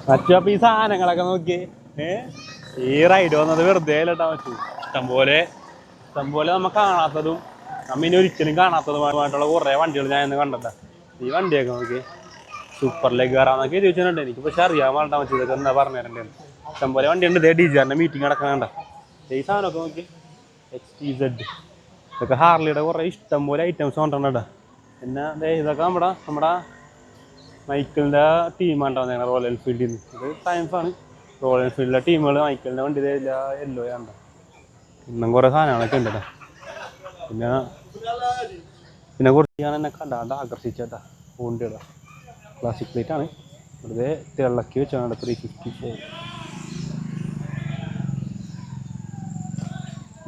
മറ്റപ്പോ ഈ സാധനങ്ങളൊക്കെ നോക്കി ഈ റൈഡ് വന്നത് വെറുതെ ഇല്ലട്ടാ പറ്റൂ. ഇഷ്ടംപോലെ നമ്മ കാണാത്തതും നമ്മ ഇനി ഒരിക്കലും കാണാത്തതുമായിട്ടുള്ള കുറെ വണ്ടികൾ ഞാൻ ഇന്ന് കണ്ടല്ല. ഈ വണ്ടിയൊക്കെ നോക്കി സൂപ്പറിലേക്ക് കയറാന്നൊക്കെ ചോദിച്ചിട്ടുണ്ട്. എനിക്ക് പക്ഷെ അറിയാൻ പാടാൻ പറ്റും ഇതൊക്കെ എന്താ പറഞ്ഞു തരണ്ടേന്ന്. ഇഷ്ടംപോലെ വണ്ടിയുണ്ട്. ഇതേ DJR മീറ്റിംഗ് നടക്കാനുണ്ട. ഈ സാധനമൊക്കെ നോക്കി XTZ ഇതൊക്കെ ഹാർലിയുടെ കുറെ ഇഷ്ടംപോലെ ഐറ്റംസ് കൊണ്ടുവന്നിട്ടാ. പിന്നെ ഇതൊക്കെ നമ്മുടെ മൈക്കിളിൻ്റെ ടീമാണ് ഉണ്ടാവുന്നത് റോയൽ എൻഫീൽഡിൽ നിന്ന്. ഇത് ടൈംസാണ്. റോയൽ എൻഫീൽഡിലെ ടീമുകൾ മൈക്കിളിൻ്റെ വണ്ടി യെല്ലോ ആണ്. ഇന്നും കുറേ സാധനങ്ങളൊക്കെ ഉണ്ട് കേട്ടോ. പിന്നെ കുറച്ച് ഞാൻ എന്നെ കണ്ടാണ്ട് ആകർഷിച്ചേട്ടാ. വണ്ടിയുടെ ക്ലാസിക് പ്ലേറ്റ് ആണ്. വെറുതെ തിളക്കി വെച്ചാണ് 354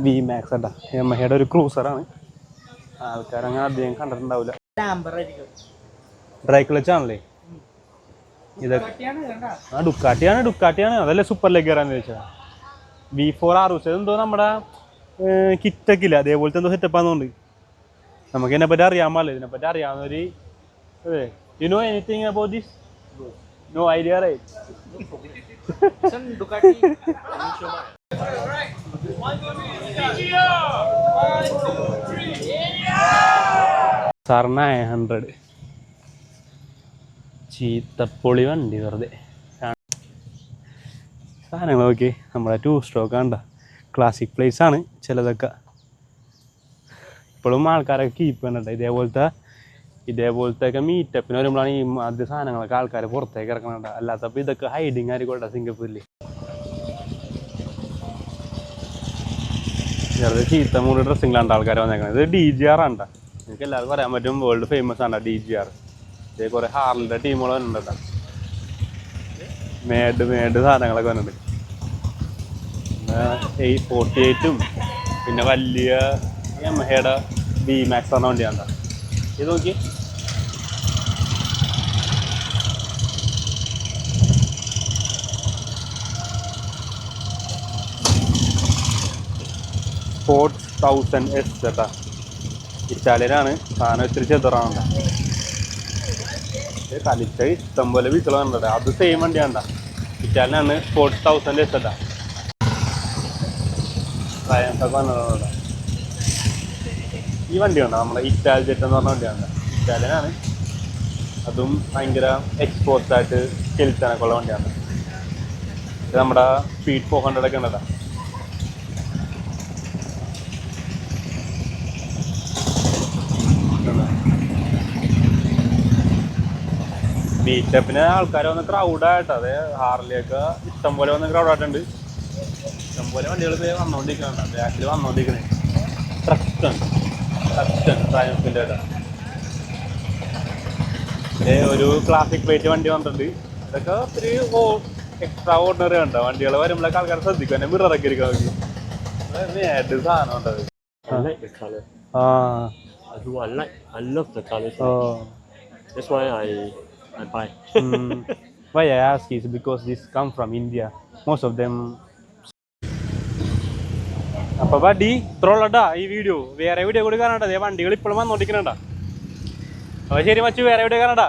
VMAX കേട്ടാ. യമഹയുടെ ഒരു ക്രൂസറാണ്. ആൾക്കാരങ്ങനെ അധികം കണ്ടിട്ടുണ്ടാവില്ല. ഡ്രൈ ക്ലച്ച് ആണല്ലേ ഇതൊക്കെ? ഡുക്കാട്ടിയാണ്. അതല്ലേ സൂപ്പറിലേക്ക് കയറാന്ന് ചോദിച്ചാൽ. V4 RS എന്തോ നമ്മുടെ കിറ്റൊക്കെ ഇല്ല അതേപോലത്തെ എന്തോ സെറ്റപ്പാന്നുണ്ട്. നമുക്ക് ഇതിനെപ്പറ്റി അറിയാൻ പാടില്ല. ഇതിനെപ്പറ്റി അറിയാവുന്നൊരു you know anything about this? No idea right? Sir 900 ചീത്തപ്പൊളി വണ്ടി വെറുതെ സാധനങ്ങൾ നോക്കി. നമ്മുടെ 2 സ്ട്രോക്ക് കണ്ട ക്ലാസിക് പ്ലേസ് ആണ് ചിലതൊക്കെ. ഇപ്പോഴും ആൾക്കാരൊക്കെ കീപ്പ് ചെയ്യുന്നുണ്ട്. ഇതേപോലത്തെ മീറ്റപ്പിന് വരുമ്പോഴാണ് ഈ ആദ്യ സാധനങ്ങളൊക്കെ ആൾക്കാർ പുറത്തേക്ക് ഇറക്കുന്നുണ്ട്. അല്ലാത്തപ്പോൾ ഇതൊക്കെ ഹൈഡിങ് ആയിരിക്കട്ടെ സിംഗപ്പൂരിൽ. ചെറുത് ചീത്ത മൂന്ന് ഡ്രസ്സിങ്ങിലാണ് ആൾക്കാർ വന്നേക്കുന്നത്. ഇത് DJR ആണ്. എനിക്ക് എല്ലാവർക്കും പറയാൻ പറ്റും വേൾഡ് ഫേമസ് ആണ് DJR. ഇതേ കുറേ ഹാർലിൻ്റെ ടീമുകൾ വന്നിട്ടുണ്ട്. മേഡ് സാധനങ്ങളൊക്കെ വന്നിട്ടുണ്ട്. 48ഉം പിന്നെ വലിയ യമഹയുടെ VMAX പറഞ്ഞ വണ്ടിയാണ്. ഇത് നോക്കി Sports 1000S കേട്ടാ. ഇറ്റാലിയനാണ് സാധനം. ഇത്തിരി ചെറുതാണ്. കളിച്ച ഇഷ്ടം പോലെ വീട്ടിൽ വന്നിട്ട് അത് സെയിം വണ്ടിയാണ്ട. ഇറ്റാലിയനാണ്. Sports 1000S കേട്ടാ. ട്രയംഫൊക്കെ വന്നതാണ്. ഈ വണ്ടി ഉണ്ടോ നമ്മുടെ ഇറ്റാലി ജെറ്റ് എന്ന് പറഞ്ഞ വണ്ടിയാണ്. ഇറ്റാലിയനാണ്. അതും ഭയങ്കര എക്സ്പോർട്സ് ആയിട്ട് സ്കിൽസാനൊക്കെ ഉള്ള വണ്ടിയാണ്. ഇത് നമ്മുടെ സ്പീഡ് 400 ഒക്കെ ഉണ്ടല്ലോ. മീറ്റപ്പിന് ആൾക്കാർ വന്ന് ക്രൗഡായിട്ട് അതെ ഹാർലിയൊക്കെ ഇഷ്ടംപോലെ വന്ന് ക്രൗഡായിട്ടുണ്ട്. ഇഷ്ടംപോലെ വണ്ടികൾ വന്നുകൊണ്ടിരിക്കുന്നുണ്ട്. ബാക്കിൽ വന്നുകൊണ്ടിരിക്കണേ ട്രക്ടൺ ട്രയംഫിൻ്റെ ഒരു ക്ലാസിക് പ്ലേറ്റ് വണ്ടി വന്നിട്ടുണ്ട്. ഇതൊക്കെ ഒത്തിരി എക്സ്ട്രാ ഓർഡിനറി ഉണ്ട്. വണ്ടികൾ വരുമ്പോഴൊക്കെ ആൾക്കാർ ശ്രദ്ധിക്കും. തന്നെ മിററൊക്കെ ഇരിക്കാൻ നോക്കി സാധനം ഉണ്ടത്. Why I ask is because this come from India. Most of them. അപ്പോൾ വണ്ടി ഇത്രയുള്ളട്ടാ ഈ വീഡിയോ. വേറെ വീഡിയോ കൂടി കാണണ്ട. വണ്ടികൾ ഇപ്പോഴും വന്നോണ്ടിരിക്കണണ്ട. അപ്പോൾ ശരി മച്ചു, വേറെ വീഡിയോ കാണണ്ട.